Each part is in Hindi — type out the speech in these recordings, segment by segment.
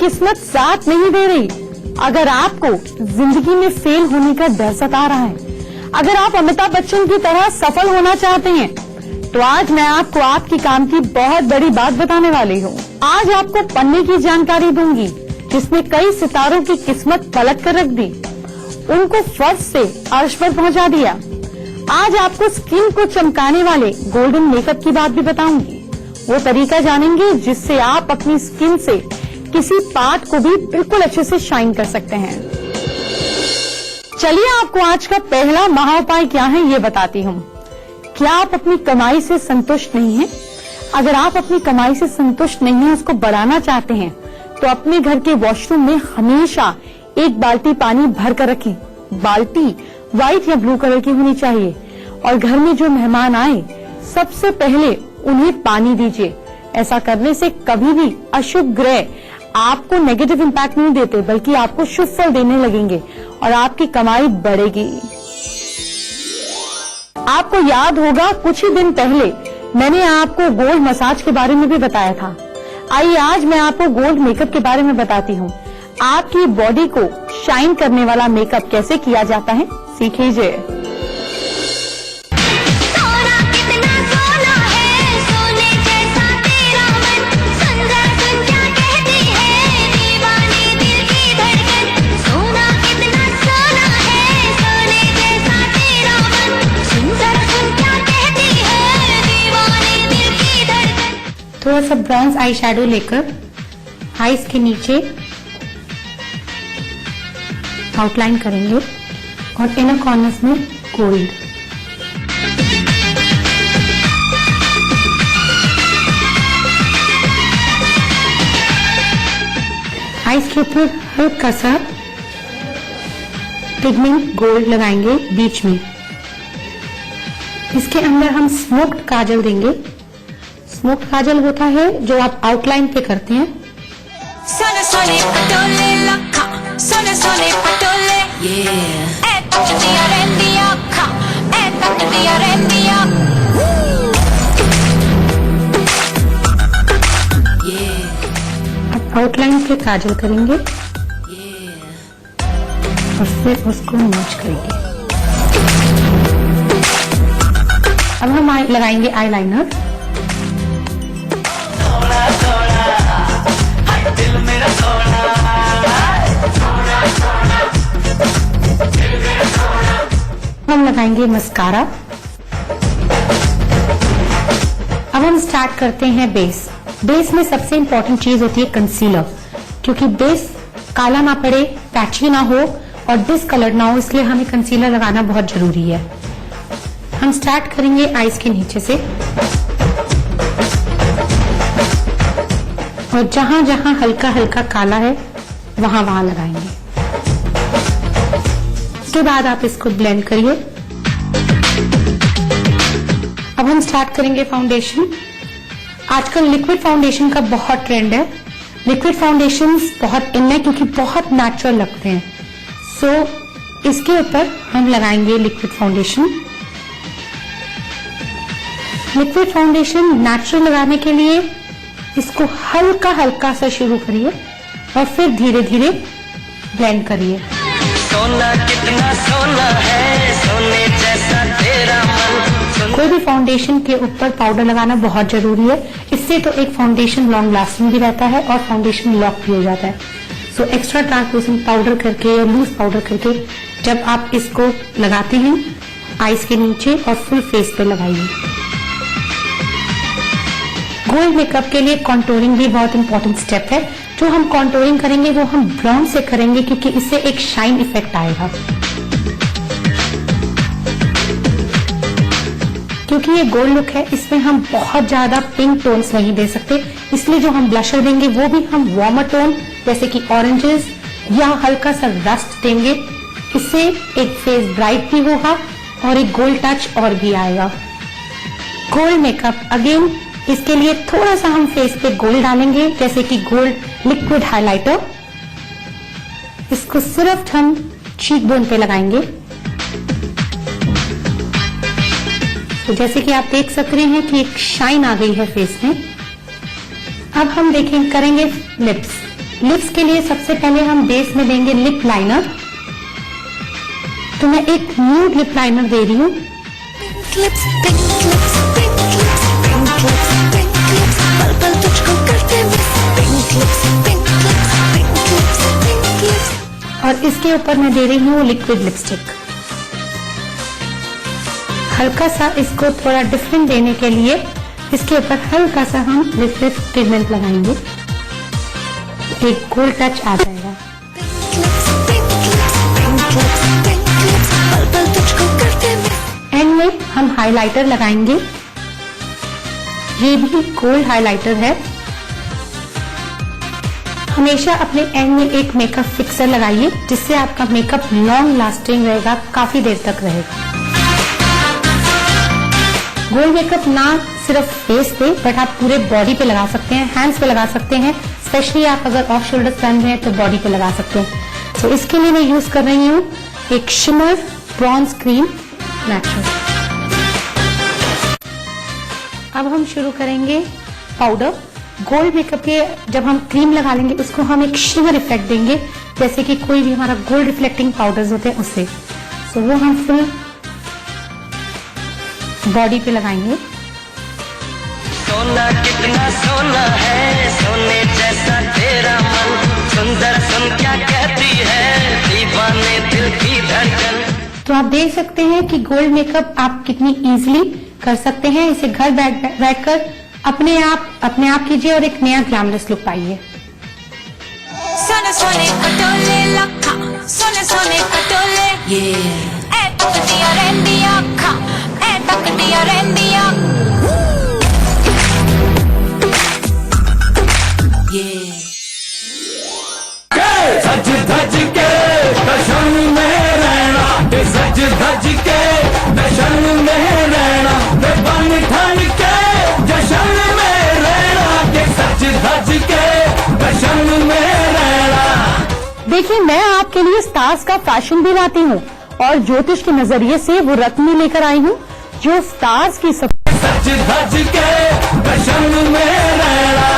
किस्मत साथ नहीं दे रही, अगर आपको जिंदगी में फेल होने का डर सता रहा है, अगर आप अमिताभ बच्चन की तरह सफल होना चाहते हैं, तो आज मैं आपको आपकी काम की बहुत बड़ी बात बताने वाली हूँ। आज आपको पन्ने की जानकारी दूंगी जिसने कई सितारों की किस्मत पलट कर रख दी, उनको फर्श से अर्श पर पहुँचा दिया। आज आपको स्किन को चमकाने वाले गोल्डन मेकअप की बात भी बताऊंगी। वो तरीका जानेंगे जिससे आप अपनी स्किन से किसी पार्ट को भी बिल्कुल अच्छे से शाइन कर सकते हैं। चलिए आपको आज का पहला महा उपाय क्या है ये बताती हूँ। क्या आप अपनी कमाई से संतुष्ट नहीं हैं? अगर आप अपनी कमाई से संतुष्ट नहीं हैं, उसको बढ़ाना चाहते हैं, तो अपने घर के वॉशरूम में हमेशा एक बाल्टी पानी भर कर रखें। बाल्टी व्हाइट या ब्लू कलर की होनी चाहिए और घर में जो मेहमान आए सबसे पहले उन्हें पानी दीजिए। ऐसा करने से कभी भी अशुभ ग्रह आपको नेगेटिव इम्पैक्ट नहीं देते, बल्कि आपको शुभ फल देने लगेंगे और आपकी कमाई बढ़ेगी। आपको याद होगा कुछ ही दिन पहले मैंने आपको गोल्ड मसाज के बारे में भी बताया था। आइए आज मैं आपको गोल्ड मेकअप के बारे में बताती हूँ। आपकी बॉडी को शाइन करने वाला मेकअप कैसे किया जाता है, सीख लीजिए। थोड़ा सा ब्रॉन्ज आई शैडो लेकर आईज के नीचे आउटलाइन करेंगे और इनर कॉर्नर्स में गोल्ड। आईज के ऊपर हल्का सा पिगमेंट गोल्ड लगाएंगे बीच में। इसके अंदर हम स्मोक्ड काजल देंगे। स्मोक्ड काजल होता है जो आप आउटलाइन पे करते हैं। सोने सोने पटोले लखा, सोने सोने पटोले, ए तक दिया रेंदिया खा, ए तक दिया रेंदिया। अब आउटलाइन पे काजल करेंगे और फिर उसको मैच करेंगे। अब हम लगाएंगे आईलाइनर। हम लगाएंगे मस्कारा। अब हम स्टार्ट करते हैं बेस। बेस में सबसे इंपॉर्टेंट चीज होती है कंसीलर, क्योंकि बेस काला ना पड़े, पैची ना हो और डिसकलर ना हो, इसलिए हमें कंसीलर लगाना बहुत जरूरी है। हम स्टार्ट करेंगे आईज के नीचे से और जहां जहां हल्का हल्का काला है वहां वहां लगाएंगे। उसके बाद आप इसको ब्लेंड करिए। अब हम स्टार्ट करेंगे फाउंडेशन। आजकल लिक्विड फाउंडेशन का बहुत ट्रेंड है। लिक्विड फाउंडेशंस बहुत इन है क्योंकि बहुत नेचुरल लगते हैं। सो इसके ऊपर हम लगाएंगे liquid foundation. Liquid foundation natural लगाने के लिए इसको हल्का हल्का सा शुरू करिए और फिर धीरे धीरे ब्लेंड करिए। सोना कितना सोना है, सोने जैसा तेरा मन। कोई भी फाउंडेशन के ऊपर पाउडर लगाना बहुत जरूरी है। इससे तो एक फाउंडेशन लॉन्ग लास्टिंग भी रहता है और फाउंडेशन लॉक भी हो जाता है। सो एक्स्ट्रा ट्रांसलूसेंट पाउडर करके या लूज पाउडर करके जब आप इसको लगाते हैं आईज के नीचे और फुल फेस पे लगाइए। गोल्ड मेकअप के लिए कॉन्टोरिंग भी बहुत इंपॉर्टेंट स्टेप है। जो हम कॉन्टोरिंग करेंगे वो हम ब्राउन से करेंगे क्योंकि इससे एक शाइन इफेक्ट आएगा। क्योंकि ये गोल्ड लुक है, इसमें हम बहुत ज्यादा पिंक टोन्स नहीं दे सकते, इसलिए जो हम ब्लशर देंगे वो भी हम वार्मर टोन जैसे कि ऑरेंजेस या हल्का सा रस्ट देंगे। इससे एक फेस ब्राइट भी होगा और एक गोल्ड टच और भी आएगा। गोल्ड मेकअप अगेन, इसके लिए थोड़ा सा हम फेस पे गोल्ड डालेंगे जैसे कि गोल्ड लिक्विड हाइलाइटर। इसको सिर्फ हम चीक बोन पे लगाएंगे। तो जैसे कि आप देख सक रहे हैं कि एक शाइन आ गई है फेस में। अब हम करेंगे लिप्स। लिप्स के लिए सबसे पहले हम बेस में देंगे लिप लाइनर। तो मैं एक न्यूड लिप लाइनर दे रही हूँ। Pink lips, pink lips, pink lips, pink lips, pink lips, पल पल तुझको करते miss। Pink lips, pink lips, pink lips, pink lips। और इसके ऊपर मैं दे रही हूँ लिक्विड लिपस्टिक। हल्का सा इसको थोड़ा डिफरेंट देने के लिए इसके ऊपर हल्का सा हम लिक्विड पिगमेंट लगाएंगे, एक गोल्ड टच आ जाएगा। Pink lips, pink lips, pink lips, pink lips, पल पल तुझको करते miss। एंड में हम हाइलाइटर लगाएंगे, ये भी गोल्ड हाइलाइटर है। हमेशा अपने एंड में एक मेकअप फिक्सर लगाइए, जिससे आपका मेकअप लॉन्ग लास्टिंग रहेगा, काफी देर तक रहेगा। गोल्ड मेकअप ना सिर्फ फेस पे बट आप पूरे बॉडी पे लगा सकते हैं, हैंड्स पे लगा सकते हैं, स्पेशली आप अगर ऑफ शोल्डर पहन रहे हैं तो बॉडी पे लगा सकते हैं। तो इसके लिए मैं यूज कर रही हूँ एक शिमर ब्रॉन्ज क्रीम नेचुरल। अब हम शुरू करेंगे पाउडर। गोल्ड मेकअप के जब हम क्रीम लगा लेंगे उसको हम एक शिमर इफेक्ट देंगे, जैसे कि कोई भी हमारा गोल्ड रिफ्लेक्टिंग पाउडर्स होते हैं उससे। सो वो हम फुल बॉडी पे लगाएंगे। सोना कितना सोना है, सोने जैसा तेरा मन, सुंदर सुन क्या कहती है दीवाने दिल की धड़कन। तो आप देख सकते हैं कि गोल्ड मेकअप आप कितनी इजीली कर सकते हैं। इसे घर बैठकर अपने आप कीजिए और एक नया ग्लैमरस लुक पाइए। सोने सोने पटोले लखा, सोने सोने पटोले, ए तक दिया रेंदिया खा, ए तक दिया रेंदिया। सज धज के दर्शन में रहना, सज धज के दर्शन में रहना, बन ठन के जशन में रहना, सज धज के दर्शन में रहना। देखिए, मैं आपके लिए स्टार्स का फैशन भी लाती हूँ और ज्योतिष के नजरिए से वो रत्न लेकर आई हूँ जो स्टार्स की सज धज के दर्शन में रहना।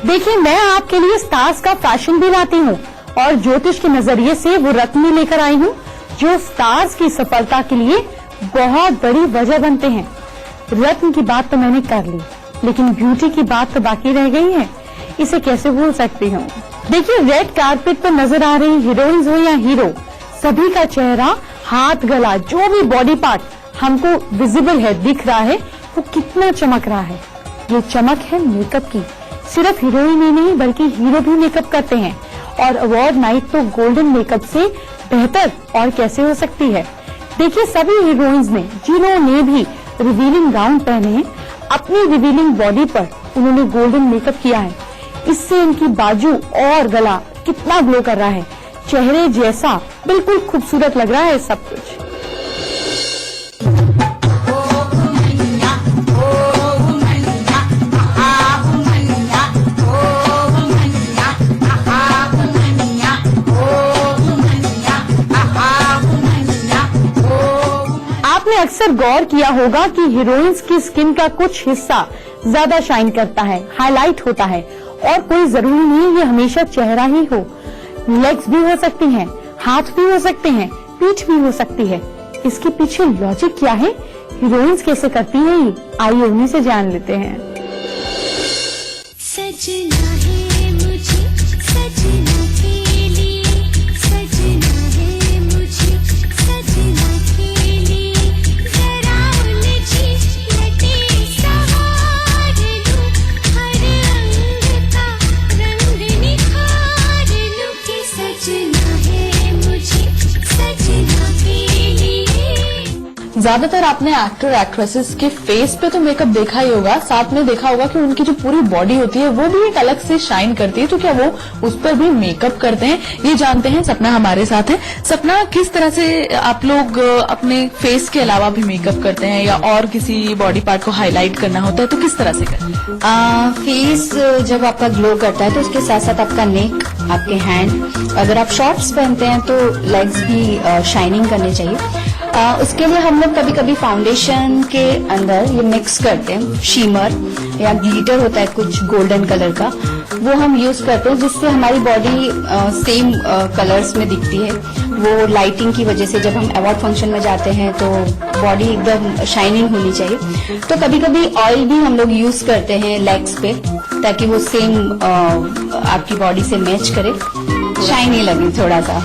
देखिए, मैं आपके लिए स्टार्स का फैशन भी लाती हूँ और ज्योतिष के नजरिए से वो रत्न लेकर आई हूँ जो स्टार्स की सफलता के लिए बहुत बड़ी वजह बनते हैं। रत्न की बात तो मैंने कर ली, लेकिन ब्यूटी की बात तो बाकी रह गई है। इसे कैसे भूल सकती हूँ। देखिए, रेड कारपेट पर नजर आ रही हीरोइंस हो या हीरो, सभी का चेहरा, हाथ, गला, जो भी बॉडी पार्ट हमको विजिबल है, दिख रहा है, वो कितना चमक रहा है। ये चमक है मेकअप की। सिर्फ हीरोइन ही नहीं बल्कि हीरो भी मेकअप करते हैं और अवार्ड नाइट तो गोल्डन मेकअप से बेहतर और कैसे हो सकती है। देखिए, सभी हीरोइंस ने जिन्होंने भी रिवीलिंग गाउन पहने हैं, अपनी रिवीलिंग बॉडी पर उन्होंने गोल्डन मेकअप किया है। इससे इनकी बाजू और गला कितना ग्लो कर रहा है, चेहरे जैसा बिल्कुल खूबसूरत लग रहा है सब कुछ। आपने अक्सर गौर किया होगा कि हीरोइंस की स्किन का कुछ हिस्सा ज्यादा शाइन करता है, हाईलाइट होता है, और कोई जरूरी नहीं ये हमेशा चेहरा ही हो। लेग्स भी हो सकती हैं, हाथ भी हो सकते हैं, पीठ भी हो सकती है। इसके पीछे लॉजिक क्या है, हीरोइंस कैसे करती हैं ये, आइए उन्हीं से जान लेते हैं। सजना है मुझे, सजना के लिए, सजना है मुझे, सजना के लिए, जरा उलझी लटे सहार लूं, हर अंग का रंग निखार लूं, कि सजना है मुझे, सजना के लिए। ज्यादातर आपने एक्टर एक्ट्रेसेस के फेस पे तो मेकअप देखा ही होगा, साथ में देखा होगा कि उनकी जो पूरी बॉडी होती है वो भी एक अलग से शाइन करती है। तो क्या वो उस पर भी मेकअप करते हैं, ये जानते हैं। सपना हमारे साथ है। सपना, किस तरह से आप लोग अपने फेस के अलावा भी मेकअप करते हैं, या और किसी बॉडी पार्ट को हाईलाइट करना होता है तो किस तरह से करते हैं? फेस जब आपका ग्लो करता है तो उसके साथ साथ आपका नेक, आपके हैंड, अगर आप शॉर्ट्स पहनते हैं तो लेग्स भी शाइनिंग करने चाहिए। उसके लिए हम लोग कभी कभी फाउंडेशन के अंदर ये मिक्स करते हैं, शीमर या ग्लिटर होता है कुछ गोल्डन कलर का, वो हम यूज करते हैं जिससे हमारी बॉडी सेम कलर्स में दिखती है। वो लाइटिंग की वजह से जब हम अवार्ड फंक्शन में जाते हैं तो बॉडी एकदम शाइनिंग होनी चाहिए। तो कभी कभी ऑयल भी हम लोग यूज करते हैं लेग्स पे ताकि वो सेम आपकी बॉडी से मैच करे, शाइनी लगे थोड़ा सा।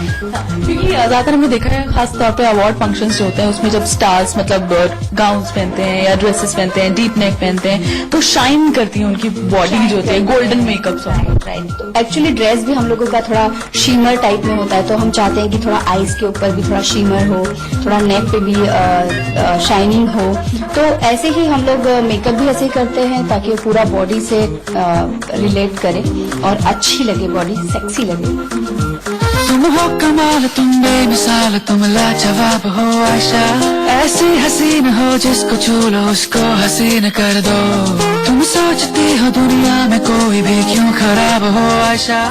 क्योंकि ज्यादातर हमने देखा है खास तौर पे अवार्ड फंक्शंस जो होते हैं उसमें जब स्टार्स मतलब गाउन्स पहनते हैं या ड्रेसेस पहनते हैं, डीप नेक पहनते हैं, तो शाइन करती है उनकी बॉडी जो होती है, गोल्डन मेकअप से। राइट, एक्चुअली ड्रेस भी हम लोगों का थोड़ा शीमर टाइप में होता है, तो हम चाहते हैं कि थोड़ा आईज के ऊपर भी थोड़ा शीमर हो, थोड़ा नेक पे भी शाइनिंग हो। तो ऐसे ही हम लोग मेकअप भी ऐसे ही करते हैं ताकि वो पूरा बॉडी से रिलेट करे और अच्छी लगे, बॉडी सेक्सी लगे। तुम हो कमाल, तुम बेमिसाल, तुम लाजवाब हो आशा, ऐसी हसीन हो जिसको छू लो उसको हसीन कर दो। तुम सोचती हो दुनिया में कोई भी क्यों खराब हो आशा।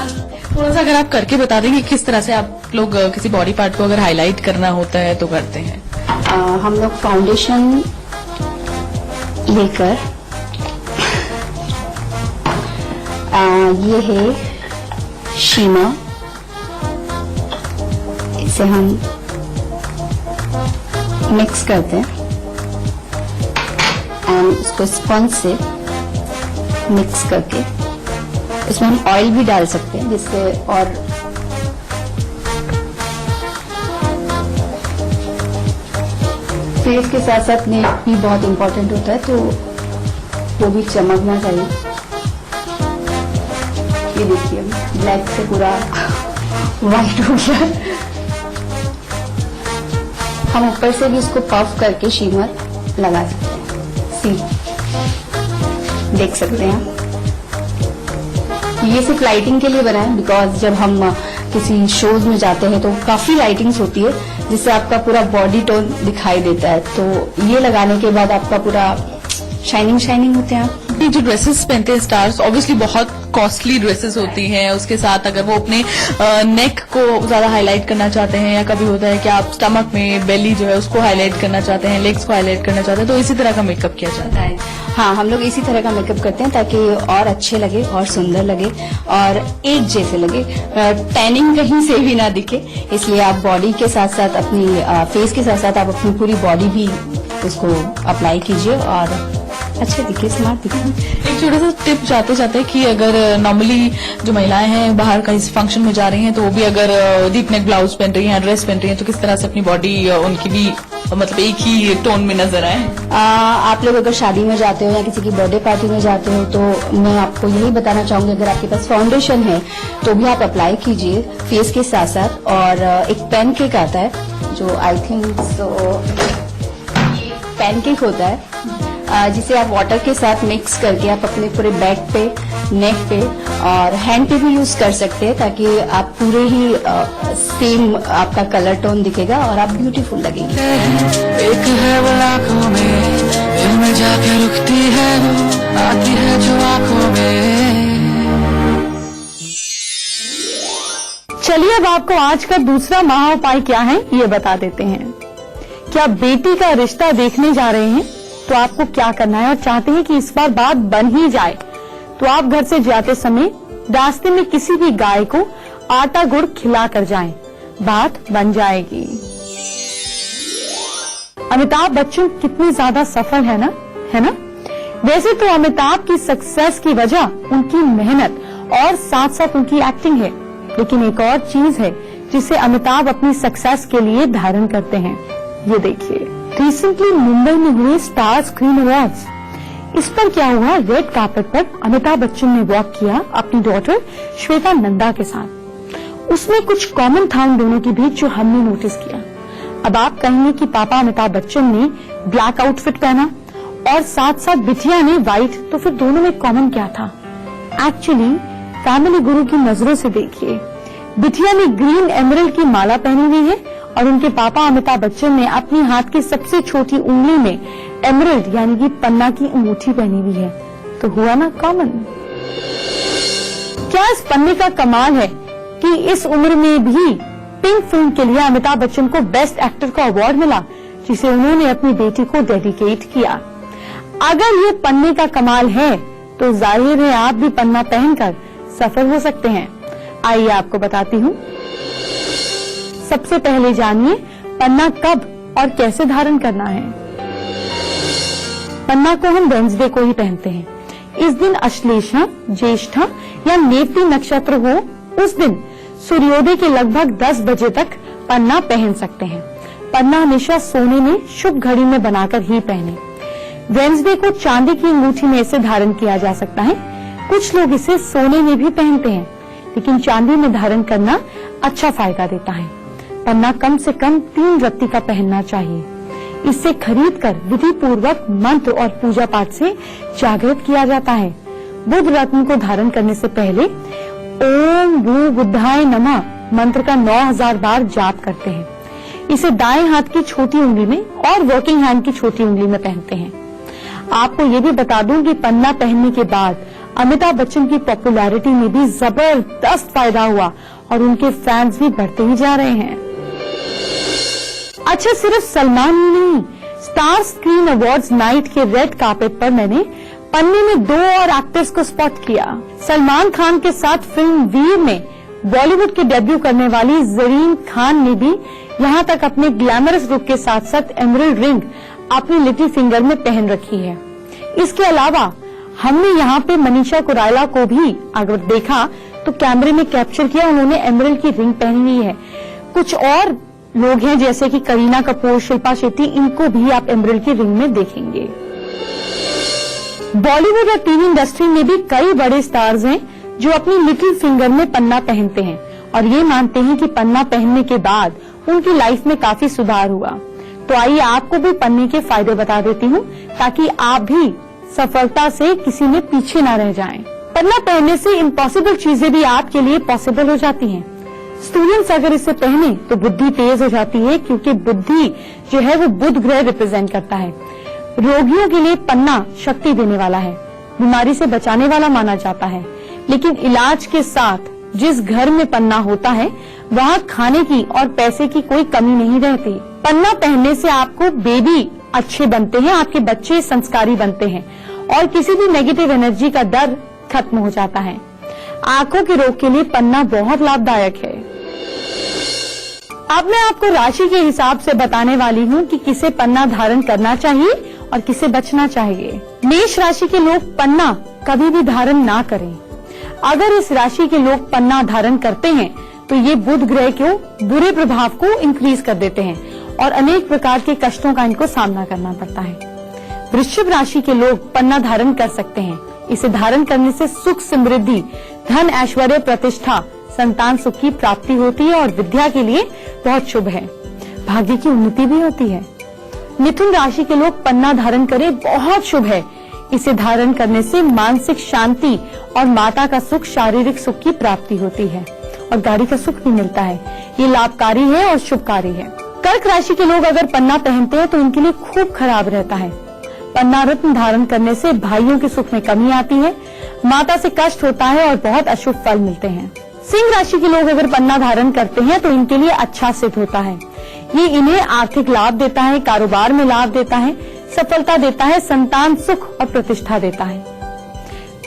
थोड़ा सा अगर आप करके बता दें कि किस तरह से आप लोग किसी बॉडी पार्ट को अगर हाईलाइट करना होता है तो करते हैं। हम लोग फाउंडेशन लेकर ये है शीमा, इसे हम मिक्स करते हैं एंड उसको स्पंज से मिक्स करके इसमें हम ऑयल भी डाल सकते हैं जिससे और फेस के साथ साथ नेक भी बहुत इम्पोर्टेंट होता है, तो वो भी चमकना चाहिए। ये देखिए ब्लैक से पूरा व्हाइट हो गया। हम ऊपर से भी इसको पफ करके शीमर लगा सकते हैं। सी देख सकते हैं ये सिर्फ लाइटिंग के लिए बना है, बिकॉज जब हम किसी शोज में जाते हैं तो काफी लाइटिंग्स होती है जिससे आपका पूरा बॉडी टोन दिखाई देता है, तो ये लगाने के बाद आपका पूरा शाइनिंग होते हैं आप। ये जो ड्रेसेस पहनते हैं स्टार्स ऑब्वियसली बहुत कॉस्टली ड्रेसेस होती हैं, उसके साथ अगर वो अपने नेक को ज्यादा हाईलाइट करना चाहते हैं या कभी होता है कि आप स्टमक में बेली जो है उसको हाईलाइट करना चाहते हैं, लेग्स को हाईलाइट करना चाहते हैं, तो इसी तरह का मेकअप किया जाता है। हाँ, हम लोग इसी तरह का मेकअप करते हैं ताकि और अच्छे लगे और सुंदर लगे और एक जैसे लगे, टैनिंग कहीं से भी ना दिखे। इसलिए आप बॉडी के साथ साथ अपनी फेस के साथ साथ आप अपनी पूरी बॉडी भी उसको अप्लाई कीजिए और अच्छे दिखे, स्मार्ट दिखे। एक छोटा सा टिप जाते जाते कि अगर नॉर्मली जो महिलाएं हैं बाहर कहीं फंक्शन में जा रही हैं तो वो भी अगर डीप नेक ब्लाउज पहन रही हैं, ड्रेस पहन रही हैं, तो किस तरह से अपनी बॉडी उनकी भी मतलब एक ही टोन में नजर आए। आप लोग अगर शादी में जाते हो या किसी की बर्थडे पार्टी में जाते हो तो मैं आपको यही बताना चाहूंगी, अगर आपके पास फाउंडेशन है तो भी आप अप्लाई कीजिए फेस के साथ साथ। और एक पैनकेक आता है जो आई थिंक पैनकेक होता है जिसे आप वाटर के साथ मिक्स करके आप अपने पूरे बैक पे, नेक पे और हैंड पे भी यूज कर सकते हैं ताकि आप पूरे ही सेम आपका कलर टोन दिखेगा और आप ब्यूटीफुल लगेंगे। एक है वो आंखों में दिल में जाके रुकती है, वो आती है जो आंखों में। चलिए अब आपको आज का दूसरा महा उपाय क्या है ये बता देते हैं। क्या बेटी का रिश्ता देखने जा रहे हैं तो आपको क्या करना है और चाहते हैं कि इस बार बात बन ही जाए, तो आप घर से जाते समय रास्ते में किसी भी गाय को आटा गुड़ खिला कर जाएं, बात बन जाएगी। अमिताभ बच्चन कितने ज्यादा सफल है ना? वैसे तो अमिताभ की सक्सेस की वजह उनकी मेहनत और साथ साथ उनकी एक्टिंग है, लेकिन एक और चीज है जिसे अमिताभ अपनी सक्सेस के लिए धारण करते हैं। ये देखिए, रिसेंटली मुंबई में हुए स्टार स्क्रीन अवार्ड्स, इस पर क्या हुआ, रेड कार्पेट पर अमिताभ बच्चन ने वॉक किया अपनी डॉटर श्वेता नंदा के साथ। उसमें कुछ कॉमन था उन दोनों के बीच जो हमने नोटिस किया। अब आप कहेंगे कि पापा अमिताभ बच्चन ने ब्लैक आउटफिट पहना और साथ साथ बिटिया ने व्हाइट, तो फिर दोनों में कॉमन क्या था? एक्चुअली फैमिली गुरु की नजरों से देखिए, बिटिया ने ग्रीन एमरल्ड की माला पहनी हुई है और उनके पापा अमिताभ बच्चन ने अपनी हाथ की सबसे छोटी उंगली में एमरल्ड यानी कि पन्ना की अंगूठी पहनी हुई है, तो हुआ ना कॉमन। क्या इस पन्ने का कमाल है कि इस उम्र में भी पिंक फिल्म के लिए अमिताभ बच्चन को बेस्ट एक्टर का अवार्ड मिला, जिसे उन्होंने अपनी बेटी को डेडिकेट किया। अगर ये पन्ने का कमाल है तो जाहिर है आप भी पन्ना पहनकर सफल हो सकते हैं। आइए आपको बताती हूँ। सबसे पहले जानिए पन्ना कब और कैसे धारण करना है। पन्ना को हम वेडनेसडे को ही पहनते हैं। इस दिन अश्लेषा, ज्येष्ठा या नेति नक्षत्र हो, उस दिन सूर्योदय के लगभग 10 बजे तक पन्ना पहन सकते हैं। पन्ना हमेशा सोने में शुभ घड़ी में बनाकर ही पहने। वेडनेसडे को चांदी की अंगूठी में इसे धारण किया जा सकता है। कुछ लोग इसे सोने में भी पहनते हैं, लेकिन चांदी में धारण करना अच्छा फायदा देता है। पन्ना कम से कम 3 रत्ती का पहनना चाहिए। इसे खरीदकर विधि पूर्वक मंत्र और पूजा पाठ से जागृत किया जाता है। बुध रत्न को धारण करने से पहले ओम भू बुद्धाय नमः मंत्र का 9000 बार जाप करते हैं। इसे दाएं हाथ की छोटी उंगली में और वर्किंग हैंड की छोटी उंगली में पहनते हैं। आपको ये भी बता दूं कि पन्ना पहनने के बाद अमिताभ बच्चन की पॉपुलैरिटी में भी जबरदस्त फायदा हुआ और उनके फैंस भी बढ़ते ही जा रहे हैं। अच्छा, सिर्फ सलमान ही नहीं, स्टार स्क्रीन अवार्ड्स नाइट के रेड कार्पेट पर मैंने पन्ने में 2 और एक्टर्स को स्पॉट किया। सलमान खान के साथ फिल्म वीर में बॉलीवुड के डेब्यू करने वाली ज़रीन खान ने भी यहाँ तक अपने ग्लैमरस लुक के साथ साथ एमरल्ड रिंग अपनी लिटिल फिंगर में पहन रखी है। इसके अलावा हमने यहाँ पे मनीषा कोइराला को भी अगर देखा तो कैमरे में कैप्चर किया, उन्होंने एमरल्ड की रिंग पहनी है। कुछ और लोग हैं जैसे कि करीना कपूर, शिल्पा शेट्टी, इनको भी आप एमरल्ड की रिंग में देखेंगे। बॉलीवुड और टीवी इंडस्ट्री में भी कई बड़े स्टार्स हैं जो अपनी लिटिल फिंगर में पन्ना पहनते हैं और ये मानते हैं कि पन्ना पहनने के बाद उनकी लाइफ में काफी सुधार हुआ। तो आइए आपको भी पन्ने के फायदे बता देती हूँ ताकि आप भी सफलता से किसी में पीछे ना रह जाएं। पन्ना पहनने से इम्पॉसिबल चीजें भी आपके लिए पॉसिबल हो जाती हैं। स्टूडेंट्स अगर इसे पहने तो बुद्धि तेज हो जाती है, क्योंकि बुद्धि जो है वो बुध ग्रह रिप्रेजेंट करता है। रोगियों के लिए पन्ना शक्ति देने वाला है, बीमारी से बचाने वाला माना जाता है। लेकिन इलाज के साथ जिस घर में पन्ना होता है वहाँ खाने की और पैसे की कोई कमी नहीं रहती। पन्ना पहनने से आपको बेबी अच्छे बनते हैं, आपके बच्चे संस्कारी बनते हैं और किसी भी नेगेटिव एनर्जी का डर खत्म हो जाता है। आंखों के रोग के लिए पन्ना बहुत लाभदायक है। अब मैं आपको राशि के हिसाब से बताने वाली हूँ कि किसे पन्ना धारण करना चाहिए और किसे बचना चाहिए। मेष राशि के लोग पन्ना कभी भी धारण ना करें। अगर इस राशि के लोग पन्ना धारण करते हैं तो ये बुध ग्रह के बुरे प्रभाव को इंक्रीज कर देते हैं और अनेक प्रकार के कष्टों का इनको सामना करना पड़ता है। वृश्चिक राशि के लोग पन्ना धारण कर सकते हैं। इसे धारण करने से सुख, समृद्धि, धन, ऐश्वर्य, प्रतिष्ठा, संतान सुख की प्राप्ति होती है और विद्या के लिए बहुत शुभ है। भाग्य की उन्नति भी होती है। मिथुन राशि के लोग पन्ना धारण करें, बहुत शुभ है। इसे धारण करने से मानसिक शांति और माता का सुख, शारीरिक सुख की प्राप्ति होती है और गाड़ी का सुख भी मिलता है। ये लाभकारी है और शुभकारी है। कर्क राशि के लोग अगर पन्ना पहनते हैं तो इनके लिए खूब खराब रहता है। पन्ना रत्न धारण करने से भाइयों के सुख में कमी आती है, माता से कष्ट होता है और बहुत अशुभ फल मिलते हैं। सिंह राशि के लोग अगर पन्ना धारण करते हैं तो इनके लिए अच्छा सिद्ध होता है। ये इन्हें आर्थिक लाभ देता है, कारोबार में लाभ देता है, सफलता देता है, संतान सुख और प्रतिष्ठा देता है।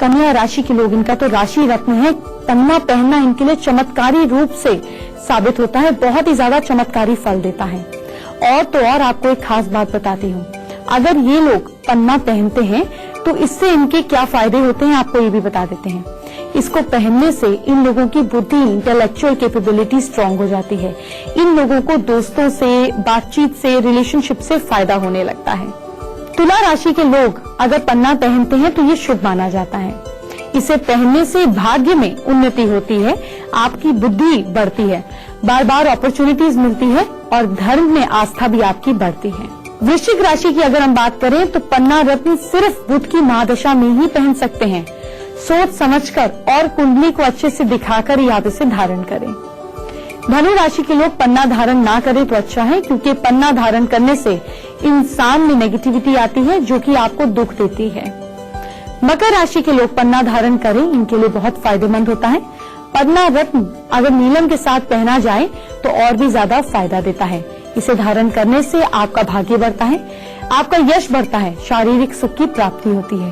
कन्या राशि के लोग, इनका तो राशि रत्न है, पन्ना पहनना इनके लिए चमत्कारी रूप से साबित होता है, बहुत ही ज्यादा चमत्कारी फल देता है। और तो और आपको एक खास बात बताती हूँ, अगर ये लोग पन्ना पहनते हैं तो इससे इनके क्या फायदे होते हैं आपको ये भी बता देते हैं। इसको पहनने से इन लोगों की बुद्धि, इंटेलेक्चुअल कैपेबिलिटी स्ट्रांग हो जाती है। इन लोगों को दोस्तों से, बातचीत से, रिलेशनशिप से फायदा होने लगता है। तुला राशि के लोग अगर पन्ना पहनते हैं तो ये शुभ माना जाता है। इसे पहनने से भाग्य में उन्नति होती है, आपकी बुद्धि बढ़ती है, बार बार अपॉर्चुनिटीज मिलती है और धर्म में आस्था भी आपकी बढ़ती है। वृश्चिक राशि की अगर हम बात करें तो पन्ना रत्न सिर्फ बुध की महादशा में ही पहन सकते हैं। सोच समझकर और कुंडली को अच्छे से दिखाकर ही आप इसे धारण करें। धनु राशि के लोग पन्ना धारण ना करें तो अच्छा है, क्योंकि पन्ना धारण करने से इंसान में नेगेटिविटी आती है जो कि आपको दुख देती है। मकर राशि के लोग पन्ना धारण करें, इनके लिए बहुत फायदेमंद होता है। पन्ना रत्न अगर नीलम के साथ पहना जाए तो और भी ज्यादा फायदा देता है। इसे धारण करने से आपका भाग्य बढ़ता है, आपका यश बढ़ता है, शारीरिक सुख की प्राप्ति होती है।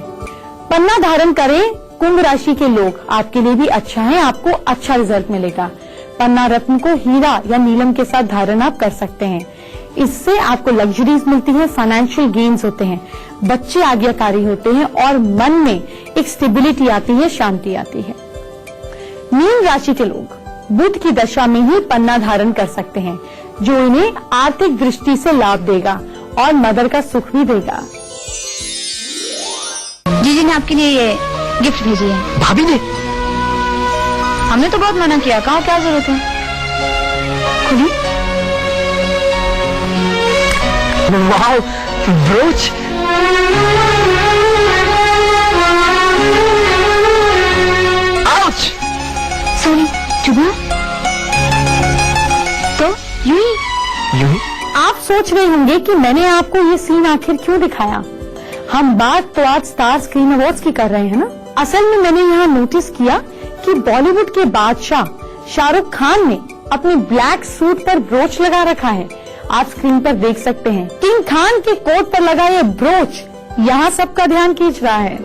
पन्ना धारण करें कुंभ राशि के लोग, आपके लिए भी अच्छा है, आपको अच्छा रिजल्ट मिलेगा। पन्ना रत्न को हीरा या नीलम के साथ धारण आप कर सकते हैं। इससे आपको लग्जरीज मिलती है, फाइनेंशियल गेन्स होते हैं, बच्चे आज्ञाकारी होते हैं और मन में एक स्टेबिलिटी आती है, शांति आती है। मीन राशि के लोग बुध की दशा में ही पन्ना धारण कर सकते हैं, जो इन्हें आर्थिक दृष्टि से लाभ देगा और मदर का सुख भी देगा। जीजी ने आपके लिए ये गिफ्ट भेजी है। भाभी ने? हमने तो बहुत मना किया, कहा क्या जरूरत है। खुली वाओ, ब्रोच। आउच। सॉरी, चुभा तो यूं ही। आप सोच रहे होंगे कि मैंने आपको ये सीन आखिर क्यों दिखाया। हम बात तो आज स्टार स्क्रीन अवार्ड्स की कर रहे हैं ना। असल में मैंने यहाँ नोटिस किया कि बॉलीवुड के बादशाह शाहरुख खान ने अपने ब्लैक सूट पर ब्रोच लगा रखा है। आप स्क्रीन पर देख सकते हैं किंग खान के कोट पर लगा ये ब्रोच यहाँ सबका ध्यान खींच रहा है।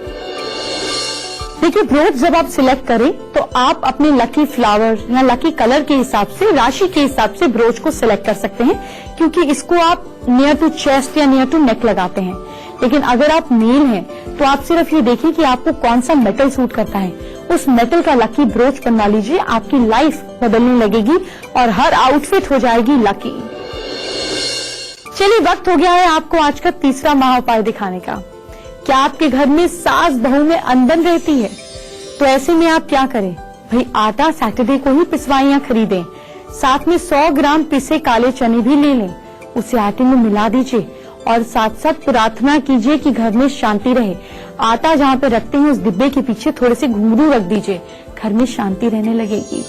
देखिए, ब्रोच जब आप सिलेक्ट करें तो आप अपने लकी फ्लावर या लकी कलर के हिसाब से, राशि के हिसाब से ब्रोच को सिलेक्ट कर सकते हैं, क्योंकि इसको आप नियर टू चेस्ट या नियर टू नेक लगाते हैं। लेकिन अगर आप मेल हैं तो आप सिर्फ ये देखिए कि आपको कौन सा मेटल सूट करता है, उस मेटल का लकी ब्रोच बनवा लीजिए। आपकी लाइफ बदलने लगेगी और हर आउटफिट हो जाएगी लकी। चलिए, वक्त हो गया है आपको आज का तीसरा महाउपाय दिखाने का। क्या आपके घर में सास बहू में अनबन रहती है? तो ऐसे में आप क्या करें भाई, आटा सैटरडे को ही पिसवाइयां खरीदें, साथ में 100 ग्राम पिसे काले चने भी ले लें, उसे आटे में मिला दीजिए और साथ साथ प्रार्थना कीजिए कि घर में शांति रहे। आटा जहाँ पे रखते हैं उस डिब्बे के पीछे थोड़े से घुंघरू रख दीजिए, घर में शांति रहने लगेगी।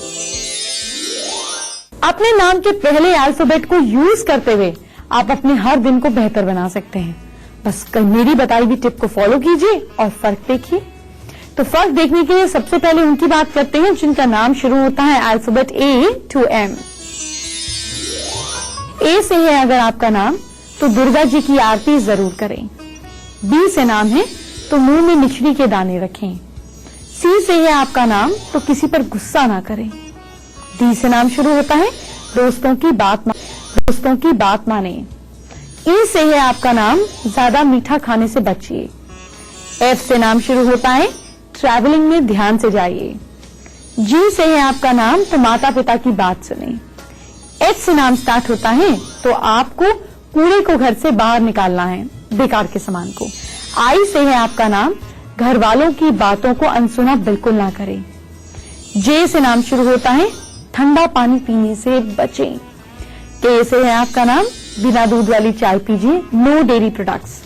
अपने नाम के पहले अल्फाबेट को यूज करते हुए आप अपने हर दिन को बेहतर बना सकते हैं। बस मेरी बताई हुई टिप को फॉलो कीजिए और फर्क देखिए। तो फर्क देखने के लिए सबसे पहले उनकी बात करते हैं जिनका नाम शुरू होता है alphabet A to M। A से है अगर आपका नाम तो दुर्गा जी की आरती जरूर करें। B से नाम है तो मुंह में मिश्री के दाने रखें। C से है आपका नाम तो किसी पर गुस्सा ना करें। D से नाम शुरू होता है दोस्तों की बात माने। E से है आपका नाम, ज्यादा मीठा खाने से बचिए। F से नाम शुरू होता है ट्रैवलिंग में ध्यान से जाइए। G से है आपका नाम तो माता पिता की बात सुने। H से नाम स्टार्ट होता है तो आपको कूड़े को घर से बाहर निकालना है, बेकार के सामान को। I से है आपका नाम, घर वालों की बातों को अनसुना बिल्कुल ना करें। J से नाम शुरू होता है ठंडा पानी पीने से बचें। K से है आपका नाम, बिना दूध वाली चाय पीजिए, नो डेयरी प्रोडक्ट्स।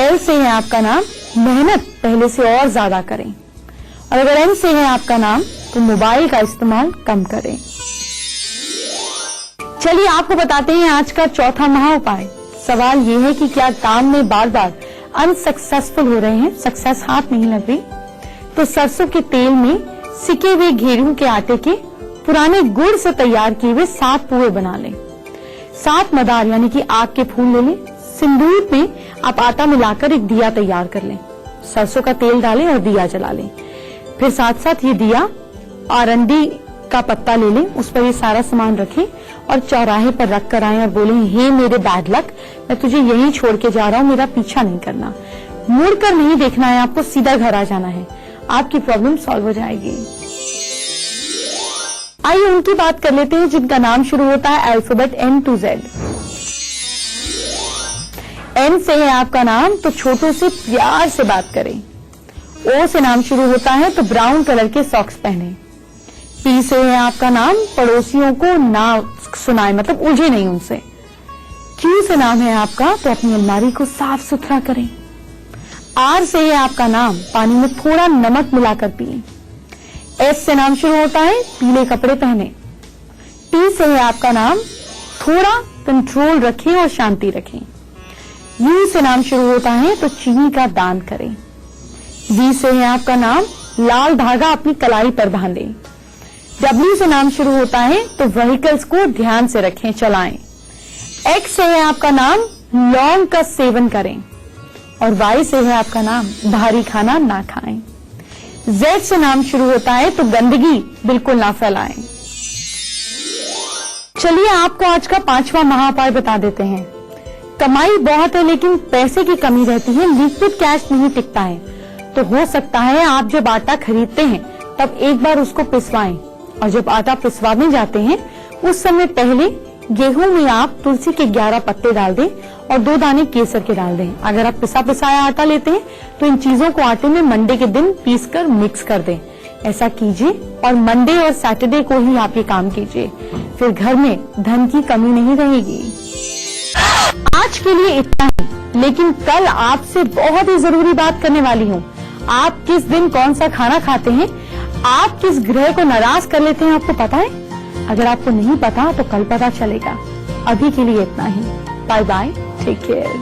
L से है आपका नाम, मेहनत पहले से और ज्यादा करें। और अगर M से है आपका नाम तो मोबाइल का इस्तेमाल कम करें। चलिए आपको बताते हैं आज का चौथा महाउपाय। सवाल ये है कि क्या काम में बार बार अनसक्सेसफुल हो रहे हैं, सक्सेस हाथ नहीं लग रही, तो सरसों के तेल में सिके हुए गेहूं के आटे के पुराने गुड़ से तैयार किए हुए 7 पुए बना लें। 7 मदार यानी कि आग के फूल ले लें। सिंदूर में आप आटा मिलाकर एक दिया तैयार कर लें, सरसों का तेल डालें और दिया जला लें। फिर साथ साथ ये दिया अरंडी का पत्ता ले लें, उस पर ये सारा सामान रखें और चौराहे पर रख कर आए और बोलें, हे मेरे बैड लक, मैं तुझे यहीं छोड़ के जा रहा हूँ, मेरा पीछा नहीं करना। मुड़कर नहीं देखना है आपको, सीधा घर आ जाना है, आपकी प्रॉब्लम सॉल्व हो जाएगी। आइए उनकी बात कर लेते हैं जिनका नाम शुरू होता है alphabet N to Z। N से है आपका नाम तो छोटों से प्यार से बात करें। O से नाम शुरू होता है तो ब्राउन कलर के सॉक्स पहने। P से है आपका नाम, पड़ोसियों को ना सुनाए, मतलब उलझे नहीं उनसे। Q से नाम है आपका तो अपनी अलमारी को साफ सुथरा करें। R से है आपका नाम, पानी में थोड़ा नमक मिलाकर पिए। S से नाम शुरू होता है, पीले कपड़े पहने। T से है आपका नाम, थोड़ा कंट्रोल रखें और शांति रखें। U से नाम शुरू होता है तो चीनी का दान करें। V से है आपका नाम, लाल धागा अपनी कलाई पर बांधें। W से नाम शुरू होता है तो व्हीकल्स को ध्यान से रखें, चलाएं। X से है आपका नाम, लौंग का सेवन करें। और Y से है आपका नाम, भारी खाना ना खाएं। Z से नाम शुरू होता है, तो गंदगी बिल्कुल ना फैलाएं। चलिए आपको आज का 5वां महाउपाय बता देते हैं। कमाई बहुत है लेकिन पैसे की कमी रहती है, लिक्विड कैश नहीं टिकता है, तो हो सकता है आप जब आटा खरीदते हैं तब एक बार उसको पिसवाएं, और जब आटा पिसवाने जाते हैं उस समय पहले गेहूं में आप तुलसी के 11 पत्ते डाल दें और 2 दाने केसर के डाल दें। अगर आप पिसा पिसाया आटा लेते हैं तो इन चीजों को आटे में मंडे के दिन पीसकर मिक्स कर दें। ऐसा कीजिए और मंडे और सैटरडे को ही आप ये काम कीजिए, फिर घर में धन की कमी नहीं रहेगी। आज के लिए इतना ही, लेकिन कल आपसे बहुत ही जरूरी बात करने वाली हूँ। आप किस दिन कौन सा खाना खाते हैं, आप किस ग्रह को नाराज कर लेते हैं, आपको पता है? अगर आपको नहीं पता तो कल पता चलेगा। अभी के लिए इतना ही। Bye bye, take care.